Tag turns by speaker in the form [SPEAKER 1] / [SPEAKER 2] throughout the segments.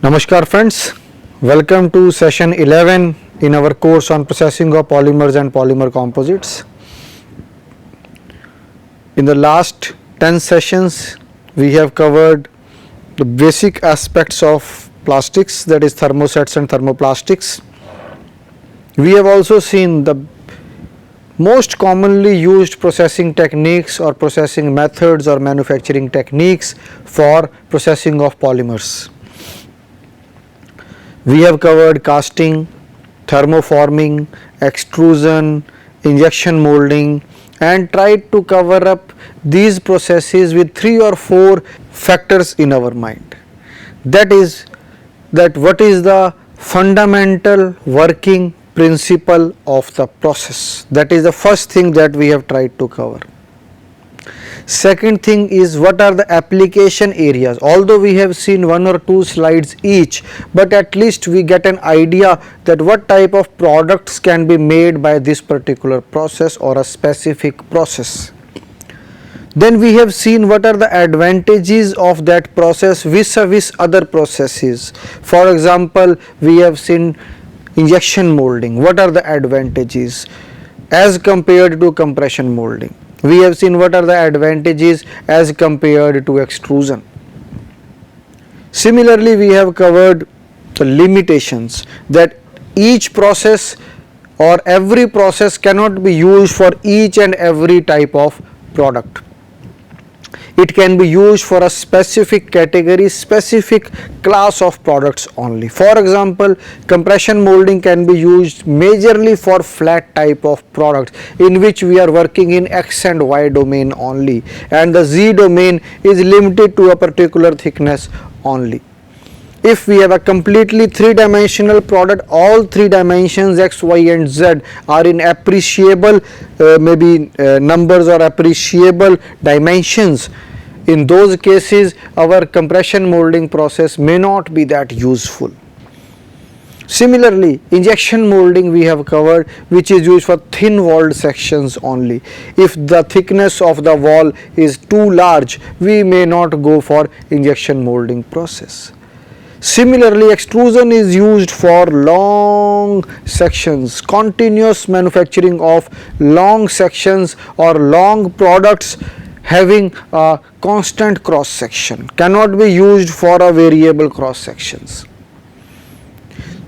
[SPEAKER 1] Namaskar friends, welcome to session 11 in our course on processing of polymers and polymer composites. In the last 10 sessions we have covered the basic aspects of plastics, that is thermosets and thermoplastics. We have also seen the most commonly used processing techniques or processing methods or manufacturing techniques for processing of polymers. We have covered casting, thermoforming, extrusion, injection molding, and tried to cover up these processes with 3 or 4 factors in our mind. That is, what is the fundamental working principle of the process. That is the first thing that we have tried to cover. Second thing is, what are the application areas. Although we have seen 1 or 2 slides each, but at least we get an idea that what type of products can be made by this particular process or a specific process. Then we have seen what are the advantages of that process vis-a-vis other processes. For example, we have seen injection molding. What are the advantages as compared to compression molding? We have seen what are the advantages as compared to extrusion. Similarly, we have covered the limitations, that each process or every process cannot be used for each and every type of product. It can be used for a specific category, specific class of products only. For example, compression molding can be used majorly for flat type of products in which we are working in X and Y domain only, and the Z domain is limited to a particular thickness only. If we have a completely 3-dimensional product, all 3 dimensions X, Y and Z are in appreciable numbers or appreciable dimensions. In those cases, our compression molding process may not be that useful. Similarly, injection molding we have covered, which is used for thin walled sections only. If the thickness of the wall is too large, we may not go for injection molding process. Similarly, extrusion is used for long sections, continuous manufacturing of long sections or long products having a constant cross section, cannot be used for a variable cross sections.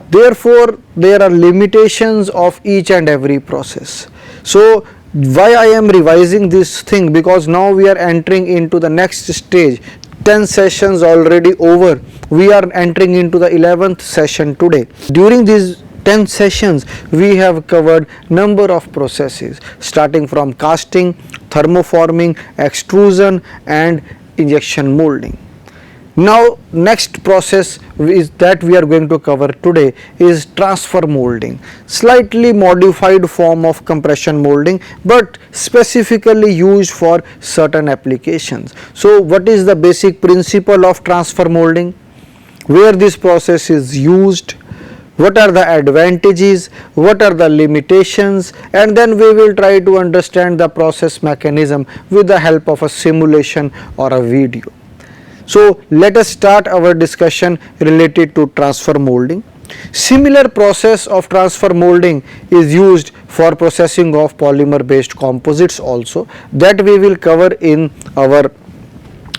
[SPEAKER 1] Therefore, there are limitations of each and every process. So, why I am revising this thing? Because now we are entering into the next stage. 10 sessions already over. We are entering into the 11th session today. During these 10 sessions, we have covered number of processes starting from casting, thermoforming, extrusion and injection molding. Now, next process is that we are going to cover today is transfer molding, slightly modified form of compression molding, but specifically used for certain applications. So, what is the basic principle of transfer molding? Where this process is used, what are the advantages, what are the limitations, and then we will try to understand the process mechanism with the help of a simulation or a video. So, let us start our discussion related to transfer molding. Similar process of transfer molding is used for processing of polymer based composites also, that we will cover in our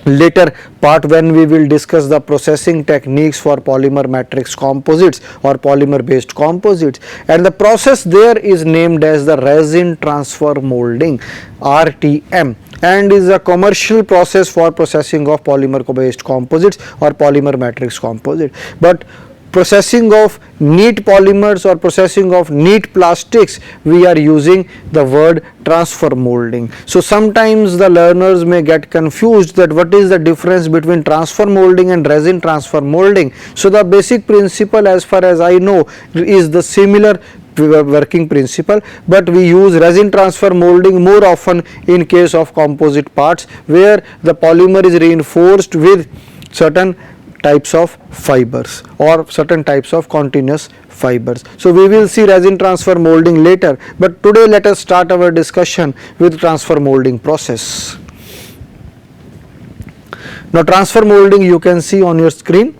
[SPEAKER 1] later part when we will discuss the processing techniques for polymer matrix composites or polymer based composites, and the process there is named as the resin transfer molding, RTM, and is a commercial process for processing of polymer based composites or polymer matrix composite. But processing of neat polymers or processing of neat plastics, we are using the word transfer molding. So, sometimes the learners may get confused that what is the difference between transfer molding and resin transfer molding. So, the basic principle as far as I know is the similar working principle, but we use resin transfer molding more often in case of composite parts where the polymer is reinforced with certain types of fibers or certain types of continuous fibers. So, we will see resin transfer molding later, but today let us start our discussion with transfer molding process. Now, transfer molding you can see on your screen.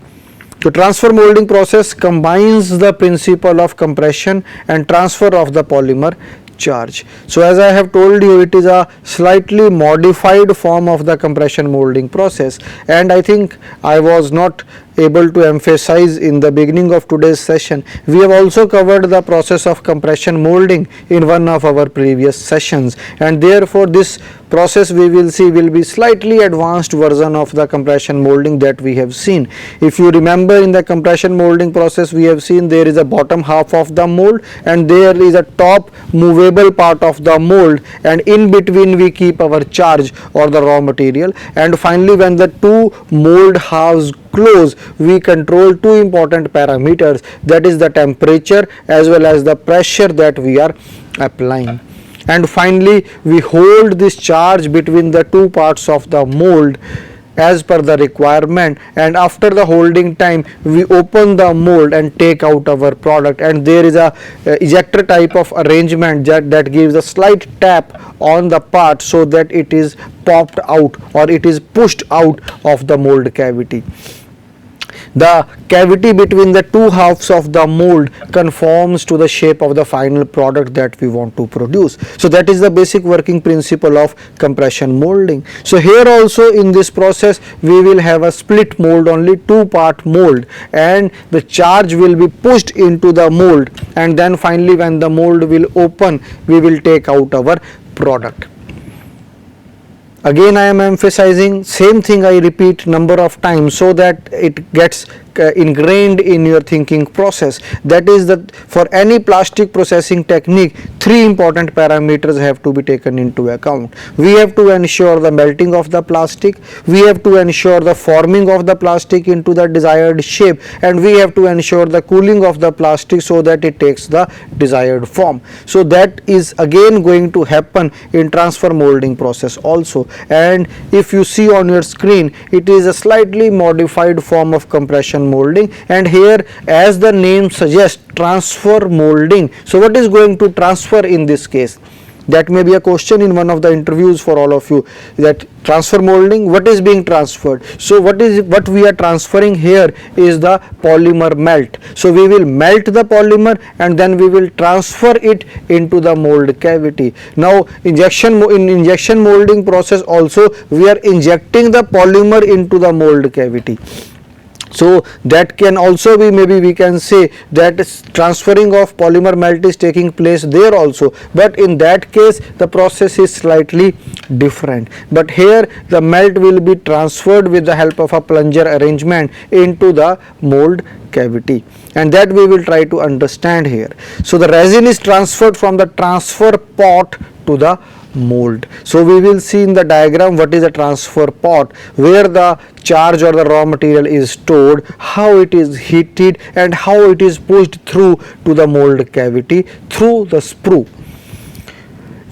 [SPEAKER 1] So transfer molding process combines the principle of compression and transfer of the polymer charge. So as I have told you, it is a slightly modified form of the compression molding process, and I think I was not able to emphasize in the beginning of today's session. We have also covered the process of compression molding in one of our previous sessions, and therefore this process we will see will be slightly advanced version of the compression molding that we have seen. If you remember, in the compression molding process we have seen there is a bottom half of the mold and there is a top movable part of the mold, and in between we keep our charge or the raw material, and finally when the two mold halves close, we control two important parameters, that is the temperature as well as the pressure that we are applying. And finally we hold this charge between the two parts of the mold as per the requirement, and after the holding time we open the mold and take out our product, and there is a ejector type of arrangement that gives a slight tap on the part so that it is popped out or it is pushed out of the mold cavity. The cavity between the two halves of the mold conforms to the shape of the final product that we want to produce. So that is the basic working principle of compression molding. So here also in this process we will have a split mold, only two-part mold, and the charge will be pushed into the mold, and then finally when the mold will open we will take out our product. Again I am emphasizing same thing, I repeat number of times so that it gets ingrained in your thinking process. That is that for any plastic processing technique, three important parameters have to be taken into account. We have to ensure the melting of the plastic, we have to ensure the forming of the plastic into the desired shape, and we have to ensure the cooling of the plastic so that it takes the desired form. So that is again going to happen in transfer molding process also, and if you see on your screen, it is a slightly modified form of compression molding, and here as the name suggests, transfer molding. So what is going to transfer in this case? That may be a question in one of the interviews for all of you, that transfer molding, what is being transferred? So what we are transferring here is the polymer melt. So we will melt the polymer and then we will transfer it into the mold cavity. Now in injection molding process also we are injecting the polymer into the mold cavity. So that can also be, maybe we can say that transferring of polymer melt is taking place there also, but in that case the process is slightly different. But here the melt will be transferred with the help of a plunger arrangement into the mold cavity, and that we will try to understand here. So the resin is transferred from the transfer pot to the mold. So we will see in the diagram what is a transfer pot, where the charge or the raw material is stored, how it is heated, and how it is pushed through to the mold cavity through the sprue.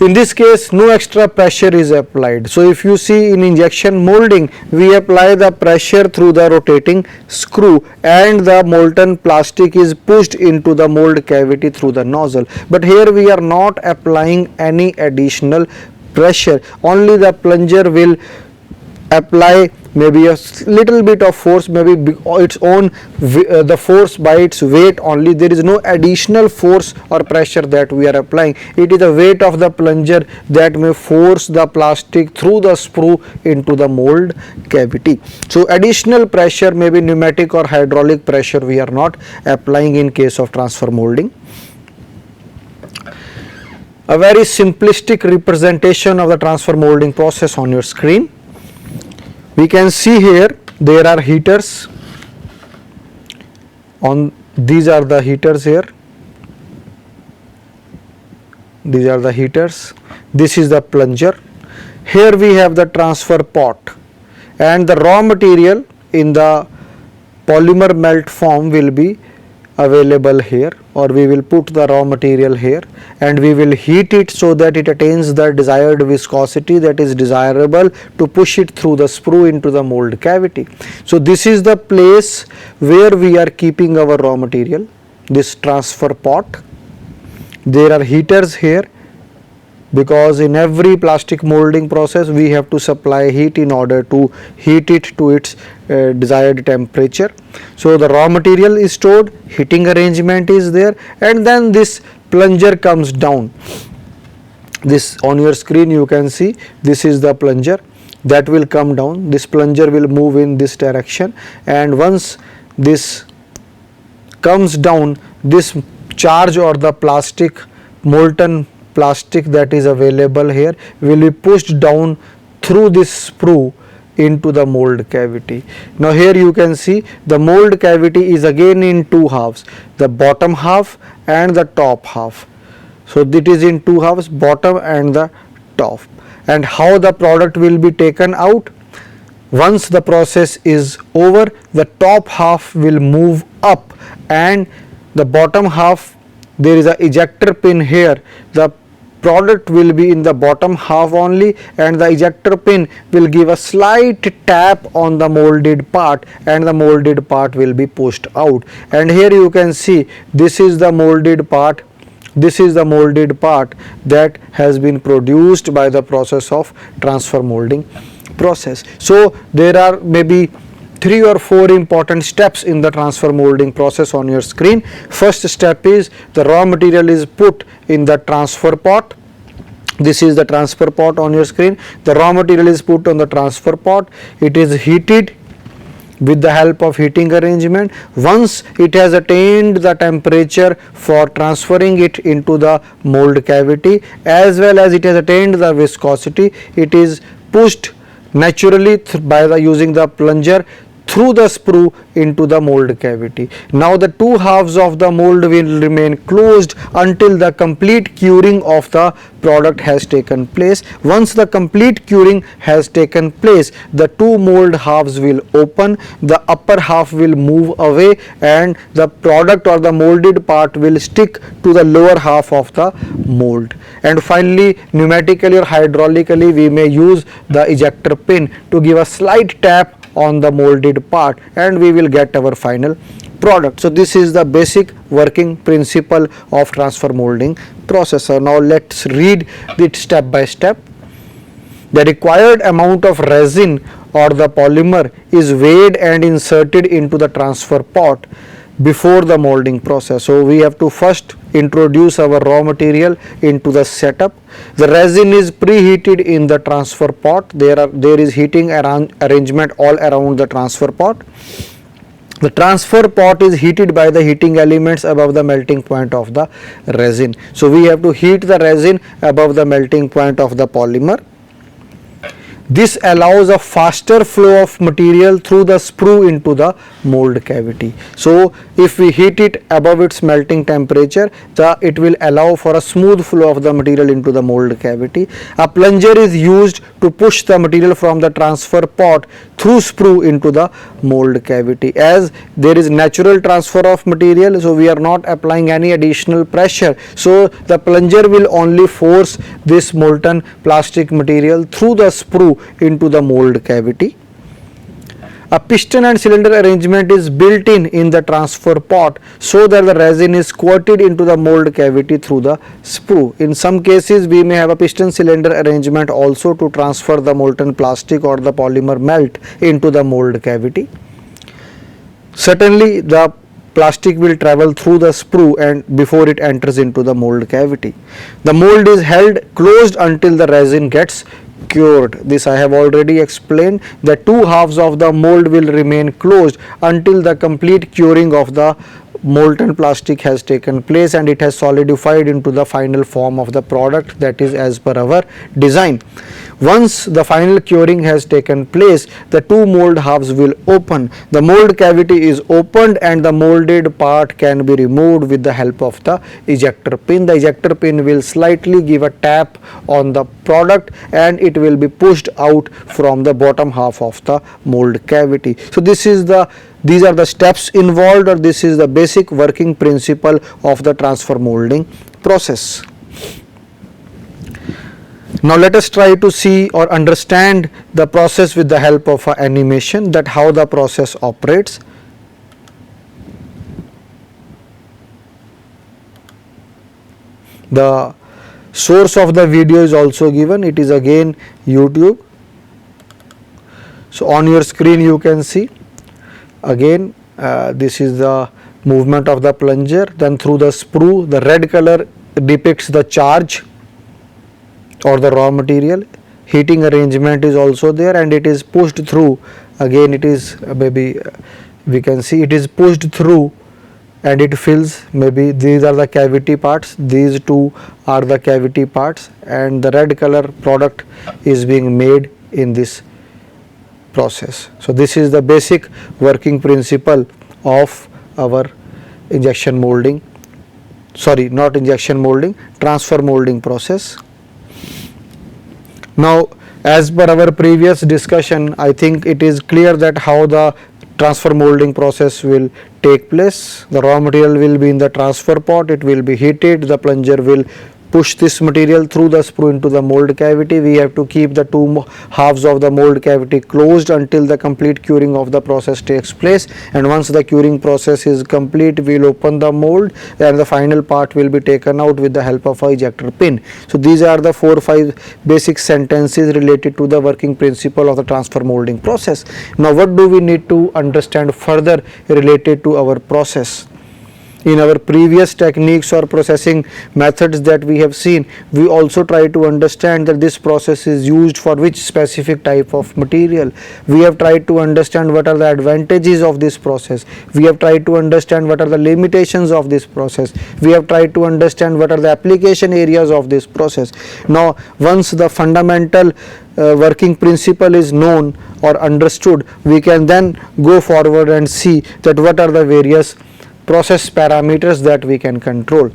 [SPEAKER 1] In this case no extra pressure is applied. So if you see in injection molding, we apply the pressure through the rotating screw and the molten plastic is pushed into the mold cavity through the nozzle. But here we are not applying any additional pressure, only the plunger will apply maybe a little bit of force, maybe its own the force by its weight only. There is no additional force or pressure that we are applying. It is the weight of the plunger that may force the plastic through the sprue into the mold cavity. So additional pressure, maybe pneumatic or hydraulic pressure, we are not applying in case of transfer molding. A very simplistic representation of the transfer molding process on your screen. We can see here there are heaters on, these are the heaters here, these are the heaters, this is the plunger, here we have the transfer pot, and the raw material in the polymer melt form will be available here, or we will put the raw material here and we will heat it so that it attains the desired viscosity that is desirable to push it through the sprue into the mold cavity. So this is the place where we are keeping our raw material, this transfer pot. There are heaters here because in every plastic molding process we have to supply heat in order to heat it to its desired temperature. So the raw material is stored, heating arrangement is there, and then this plunger comes down. This on your screen you can see, this is the plunger that will come down. This plunger will move in this direction, and once this comes down, this charge or the plastic, molten plastic that is available here will be pushed down through this sprue into the mold cavity. Now here you can see the mold cavity is again in two halves, the bottom half and the top half. So it is in two halves, bottom and the top. And how the product will be taken out? Once the process is over, the top half will move up and the bottom half, there is a ejector pin here. The product will be in the bottom half only, and the ejector pin will give a slight tap on the molded part, and the molded part will be pushed out. And here you can see, this is the molded part. This is the molded part that has been produced by the process of transfer molding process. So there are maybe 3 or 4 important steps in the transfer molding process on your screen. First step is the raw material is put in the transfer pot. This is the transfer pot on your screen. The raw material is put on the transfer pot. It is heated with the help of heating arrangement. Once it has attained the temperature for transferring it into the mold cavity, as well as it has attained the viscosity, it is pushed naturally by the using the plunger through the sprue into the mold cavity. Now the two halves of the mold will remain closed until the complete curing of the product has taken place. Once the complete curing has taken place, the two mold halves will open, the upper half will move away, and the product or the molded part will stick to the lower half of the mold. And finally, pneumatically or hydraulically, we may use the ejector pin to give a slight tap on the molded part, and we will get our final product. So this is the basic working principle of transfer molding process. So now let's read it step by step. The required amount of resin or the polymer is weighed and inserted into the transfer pot before the molding process. So we have to first introduce our raw material into the setup. The resin is preheated in the transfer pot. There is heating arrangement all around the transfer pot. The transfer pot is heated by the heating elements above the melting point of the resin. So we have to heat the resin above the melting point of the polymer. This allows a faster flow of material through the sprue into the mold cavity. So if we heat it above its melting temperature, it will allow for a smooth flow of the material into the mold cavity. A plunger is used to push the material from the transfer pot through sprue into the mold cavity. As there is natural transfer of material, so we are not applying any additional pressure. So the plunger will only force this molten plastic material through the sprue into the mold cavity. A piston and cylinder arrangement is built in the transfer pot so that the resin is squirted into the mold cavity through the sprue. In some cases we may have a piston cylinder arrangement also to transfer the molten plastic or the polymer melt into the mold cavity. Certainly the plastic will travel through the sprue and before it enters into the mold cavity. The mold is held closed until the resin gets cured. This I have already explained. The two halves of the mold will remain closed until the complete curing of the molten plastic has taken place and it has solidified into the final form of the product, that is as per our design. Once the final curing has taken place, the two mold halves will open. The mold cavity is opened and the molded part can be removed with the help of the ejector pin. The ejector pin will slightly give a tap on the product and it will be pushed out from the bottom half of the mold cavity. So these are the steps involved, or this is the basic working principle of the transfer molding process. Now let us try to see or understand the process with the help of an animation, that how the process operates. The Source of the video is also given, it is again YouTube. So on your screen you can see again this is the movement of the plunger, then through the sprue the red color depicts the charge or the raw material. Heating arrangement is also there and it is pushed through, again it is maybe we can see it is pushed through and it fills, maybe these are the cavity parts, these two are the cavity parts, and the red color product is being made in this process. So this is the basic working principle of our injection molding, sorry not injection molding, transfer molding process. Now as per our previous discussion, I think it is clear that how the transfer molding process will take place. The raw material will be in the transfer pot, it will be heated, the plunger will push this material through the sprue into the mold cavity. We have to keep the two halves of the mold cavity closed until the complete curing of the process takes place, and once the curing process is complete we will open the mold and the final part will be taken out with the help of a ejector pin. So these are the 4-5 basic sentences related to the working principle of the transfer molding process. Now what do we need to understand further related to our process? In our previous techniques or processing methods that we have seen, we also try to understand that this process is used for which specific type of material. We have tried to understand what are the advantages of this process. We have tried to understand what are the limitations of this process. We have tried to understand what are the application areas of this process. Now once the fundamental working principle is known or understood, we can then go forward and see that what are the various process parameters that we can control.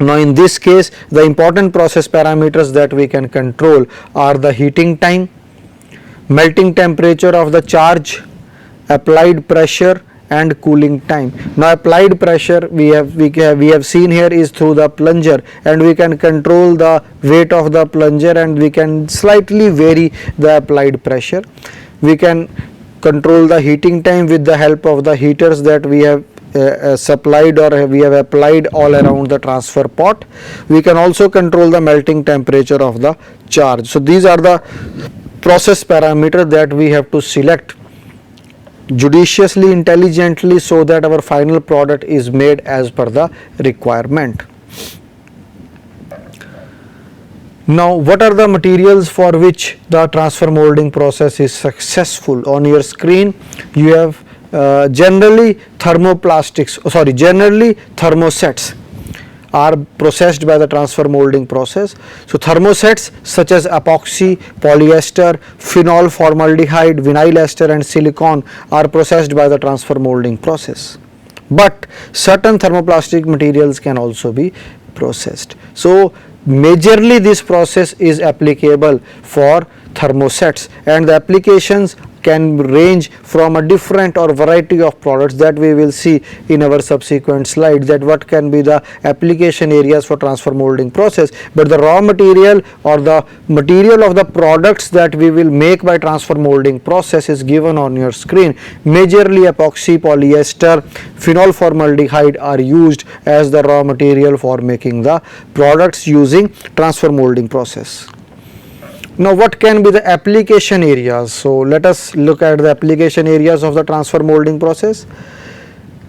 [SPEAKER 1] Now in this case the important process parameters that we can control are the heating time, melting temperature of the charge, applied pressure and cooling time. Now applied pressure we have seen here is through the plunger, and we can control the weight of the plunger and we can slightly vary the applied pressure. We can control the heating time with the help of the heaters that we have supplied or we have applied all around the transfer pot. We can also control the melting temperature of the charge. So these are the process parameters that we have to select judiciously, intelligently, so that our final product is made as per the requirement. Now what are the materials for which the transfer molding process is successful? On your screen you have generally thermosets are processed by the transfer molding process. So thermosets such as epoxy, polyester, phenol formaldehyde, vinyl ester and silicon are processed by the transfer molding process. But certain thermoplastic materials can also be processed. So majorly this process is applicable for thermosets, and the applications can range from a different or variety of products that we will see in our subsequent slides, that what can be the application areas for transfer molding process. But the raw material or the material of the products that we will make by transfer molding process is given on your screen. Majorly epoxy, polyester, phenol formaldehyde are used as the raw material for making the products using transfer molding process. Now what can be the application areas? So let us look at the application areas of the transfer molding process.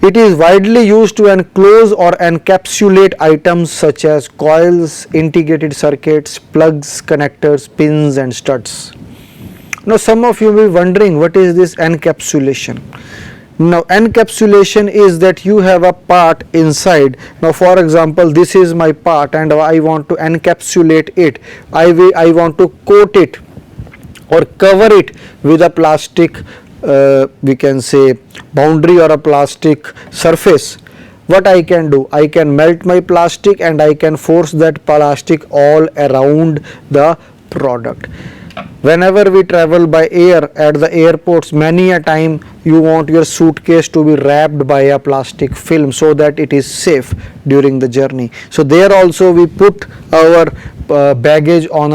[SPEAKER 1] It is widely used to enclose or encapsulate items such as coils, integrated circuits, plugs, connectors, pins and studs. Now some of you will be wondering what is this encapsulation. Now encapsulation is that you have a part inside. Now for example, this is my part and I want to encapsulate it. I want to coat it or cover it with a plastic we can say boundary or a plastic surface. What I can do? I can melt my plastic and I can force that plastic all around the product. Whenever we travel by air at the airports, many a time you want your suitcase to be wrapped by a plastic film so that it is safe during the journey. So there also we put our baggage on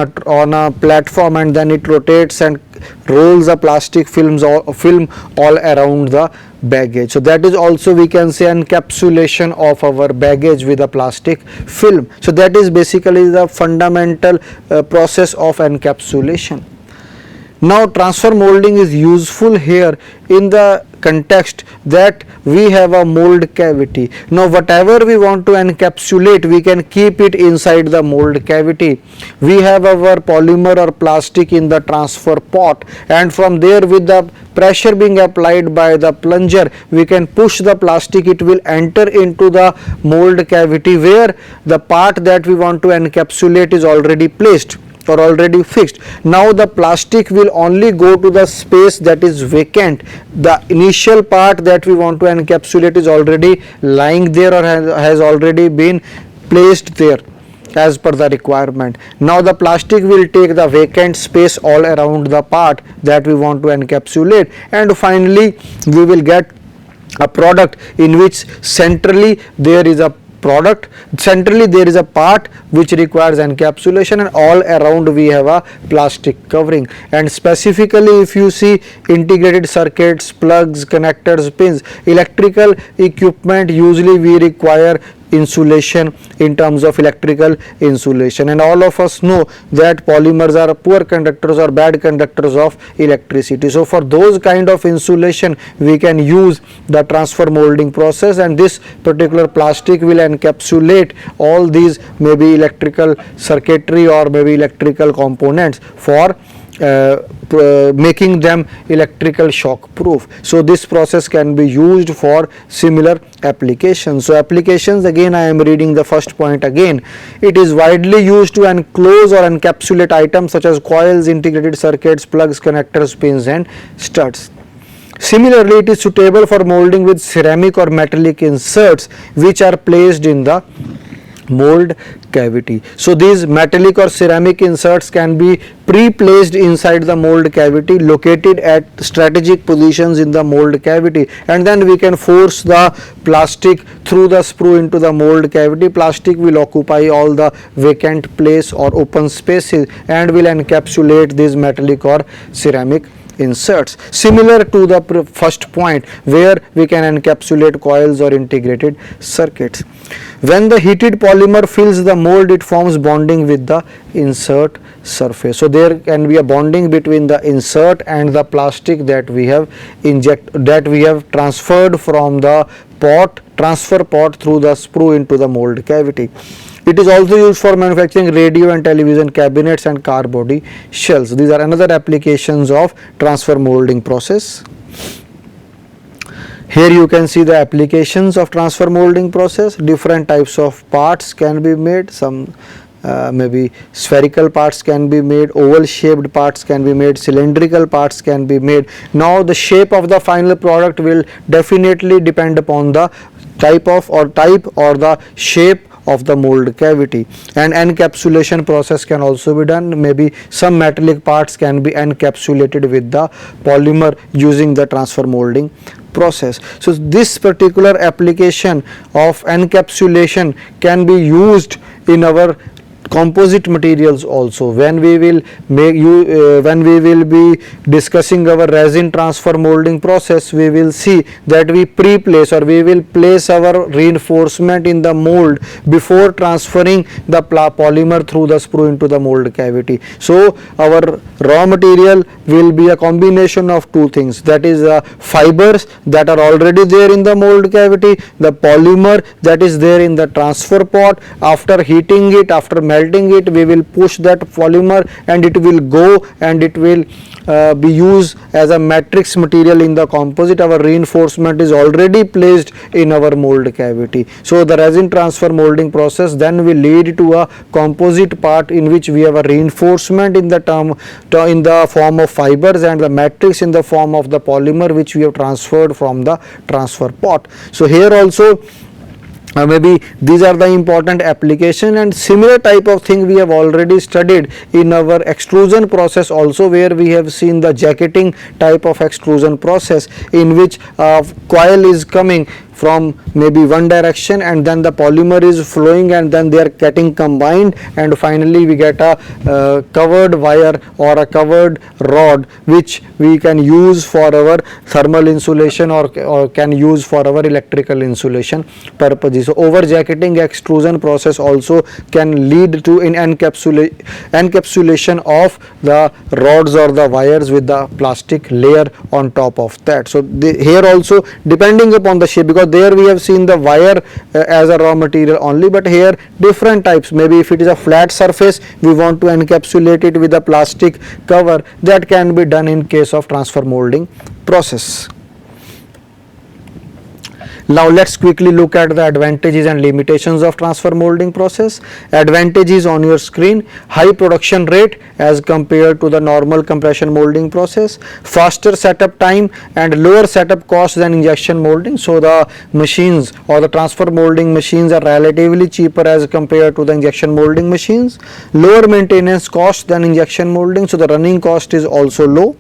[SPEAKER 1] a platform, and then it rotates and rolls the plastic film all around the baggage. So that is also, we can say, encapsulation of our baggage with a plastic film. So that is basically the fundamental process of encapsulation. Now transfer molding is useful here in the context that we have a mold cavity. Now whatever we want to encapsulate, we can keep it inside the mold cavity. We have our polymer or plastic in the transfer pot, and from there, with the pressure being applied by the plunger, we can push the plastic. It will enter into the mold cavity where the part that we want to encapsulate is already placed or already fixed. Now the plastic will only go to the space that is vacant. The initial part that we want to encapsulate is already lying there or has already been placed there as per the requirement. Now the plastic will take the vacant space all around the part that we want to encapsulate, and finally we will get a product in which centrally there is a part which requires encapsulation, and all around we have a plastic covering. And specifically, if you see integrated circuits, plugs, connectors, pins, electrical equipment, usually we require insulation in terms of electrical insulation, and all of us know that polymers are poor conductors or bad conductors of electricity. So for those kind of insulation, we can use the transfer molding process, and this particular plastic will encapsulate all these maybe electrical circuitry or maybe electrical components for making them electrical shock proof. So this process can be used for similar applications. So applications, again I am reading the first point again. It is widely used to enclose or encapsulate items such as coils, integrated circuits, plugs, connectors, pins and studs. Similarly, it is suitable for molding with ceramic or metallic inserts which are placed in the mold cavity. So these metallic or ceramic inserts can be pre-placed inside the mold cavity, located at strategic positions in the mold cavity, and then we can force the plastic through the sprue into the mold cavity. Plastic will occupy all the vacant place or open spaces and will encapsulate these metallic or ceramic inserts, similar to the first point where we can encapsulate coils or integrated circuits. When the heated polymer fills the mold, it forms bonding with the insert surface. So there can be a bonding between the insert and the plastic that we have transferred from the transfer pot through the sprue into the mold cavity. It is also used for manufacturing radio and television cabinets and car body shells. These are another applications of transfer molding process. Here you can see the applications of transfer molding process. Different types of parts can be made. Some maybe spherical parts can be made, oval shaped parts can be made, cylindrical parts can be made. Now the shape of the final product will definitely depend upon the type or the shape of the mold cavity, and encapsulation process can also be done. Maybe some metallic parts can be encapsulated with the polymer using the transfer molding process. So this particular application of encapsulation can be used in our composite materials also. When we will be discussing our resin transfer molding process, we will see that we pre-place or we will place our reinforcement in the mold before transferring the polymer through the sprue into the mold cavity. So our raw material will be a combination of two things, that is fibers that are already there in the mold cavity, the polymer that is there in the transfer pot. After heating it, after melting it, we will push that polymer and it will go and it will be used as a matrix material in the composite. Our reinforcement is already placed in our mold cavity. So the resin transfer molding process then will lead to a composite part in which we have a reinforcement in the form of fibers and the matrix in the form of the polymer which we have transferred from the transfer pot. So here also maybe these are the important application, and similar type of thing we have already studied in our extrusion process also, where we have seen the jacketing type of extrusion process, in which coil is coming from maybe one direction and then the polymer is flowing and then they are getting combined, and finally we get a covered wire or a covered rod which we can use for our thermal insulation or can use for our electrical insulation purposes. So over jacketing extrusion process also can lead to in encapsulation of the rods or the wires with the plastic layer on top of that. So here also, depending upon the shape, because there we have seen the wire as a raw material only, but here different types, maybe if it is a flat surface we want to encapsulate it with a plastic cover, that can be done in case of transfer molding process. Now let's quickly look at the advantages and limitations of transfer molding process. Advantages on your screen: high production rate as compared to the normal compression molding process, faster setup time and lower setup cost than injection molding. So the machines or the transfer molding machines are relatively cheaper as compared to the injection molding machines. Lower maintenance cost than injection molding, so the running cost is also low.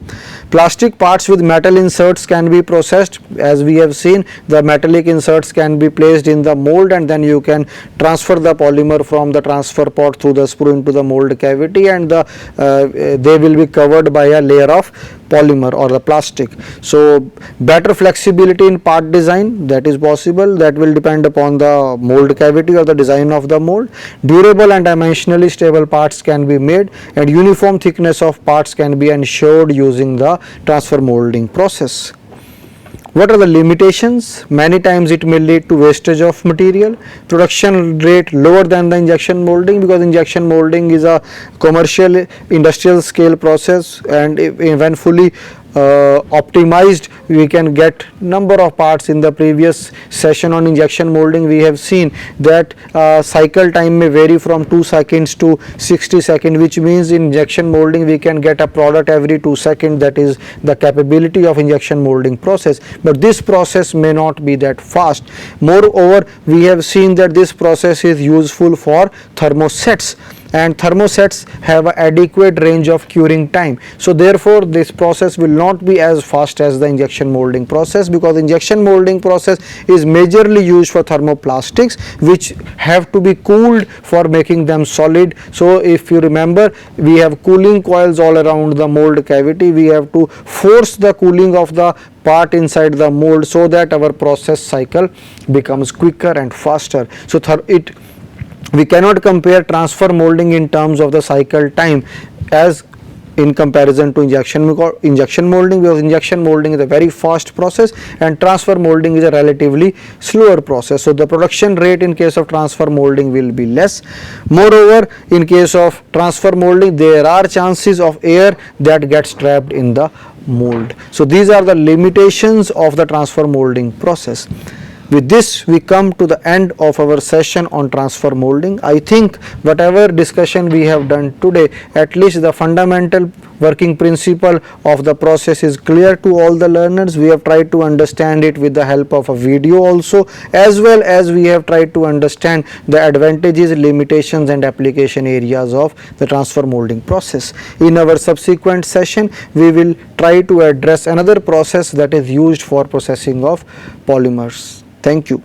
[SPEAKER 1] Plastic parts with metal inserts can be processed. As we have seen, the metallic inserts can be placed in the mold and then you can transfer the polymer from the transfer pot through the screw into the mold cavity, and they will be covered by a layer of polymer or the plastic. So better flexibility in part design, that is possible, that will depend upon the mold cavity or the design of the mold. Durable and dimensionally stable parts can be made, and uniform thickness of parts can be ensured using the transfer molding process. What are the limitations? Many times it may lead to wastage of material. Production rate lower than the injection molding, because injection molding is a commercial industrial scale process, and when fully optimized we can get number of parts. In the previous session on injection molding we have seen that cycle time may vary from 2 seconds to 60 seconds, which means in injection molding we can get a product every 2 seconds. That is the capability of injection molding process, but this process may not be that fast. Moreover, we have seen that this process is useful for thermosets, and thermosets have an adequate range of curing time. So therefore this process will not be as fast as the injection molding process, because injection molding process is majorly used for thermoplastics which have to be cooled for making them solid. So if you remember, we have cooling coils all around the mold cavity. We have to force the cooling of the part inside the mold so that our process cycle becomes quicker and faster. So we cannot compare transfer molding in terms of the cycle time as in comparison to injection molding, because injection molding is a very fast process and transfer molding is a relatively slower process. So the production rate in case of transfer molding will be less. Moreover, in case of transfer molding there are chances of air that gets trapped in the mold. So these are the limitations of the transfer molding process. With this we come to the end of our session on transfer molding. I think whatever discussion we have done today, at least the fundamental working principle of the process is clear to all the learners. We have tried to understand it with the help of a video also, as well as we have tried to understand the advantages, limitations and application areas of the transfer molding process. In our subsequent session we will try to address another process that is used for processing of polymers. Thank you.